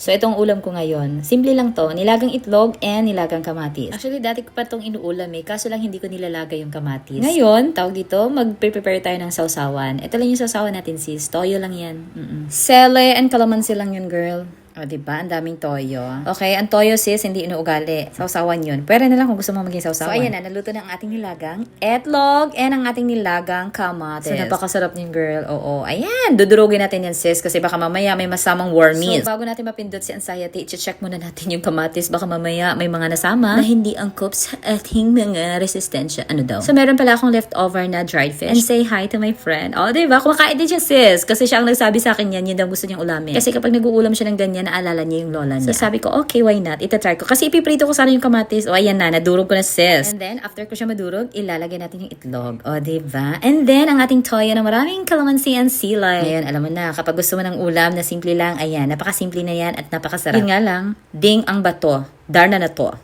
So, itong ulam ko ngayon, simple lang to, nilagang itlog and nilagang kamatis. Actually, dati ko pa itong inuulam kaso lang hindi ko nilalagay yung kamatis. Ngayon, tawag dito, mag-prepare tayo ng sausawan. Ito lang yung sausawan natin sis, toyo lang yan. Sele and calamansi lang yun girl. O, diba? Ang daming toyo. Okay, ang toyo sis, hindi inuugali. Sausawan yun. Pwede na lang kung gusto mo maging sausawan. So, ayan na, naluto na ang ating nilagang etlog and ang ating nilagang kamatis. So, napakasarap niyan, girl. Oo, ayan. Dudurugin natin yan, sis, kasi baka mamaya may masamang wormies. So, bago natin mapindot si anxiety, i-check muna natin yung kamatis. Baka mamaya may mga nasama na hindi angkop sa ating mga resistensya. Ano daw? So, meron pala akong leftover na dried fish. And say hi to my friend. O, diba? Kumakain din siya, sis. Kasi siya ang nagsabi sa akin yan. Yun daw gusto niyang ulamin. Kasi kapag nag-uulam siya ng ganyan, naalala niya yung lola niya. So sabi ko, okay, why not? Itatry ko. Kasi ipiprito ko sana yung kamatis. O ayan na, nadurog ko na sis. And then, after ko siya madurog, ilalagay natin yung itlog. O, diba? And then, ang ating toyo na maraming calamansi and silay. Ngayon, alam mo na, kapag gusto mo ng ulam na simple lang, ayan, napakasimple na yan at napakasarap. Yun nga lang, ding ang bato. Darna na to.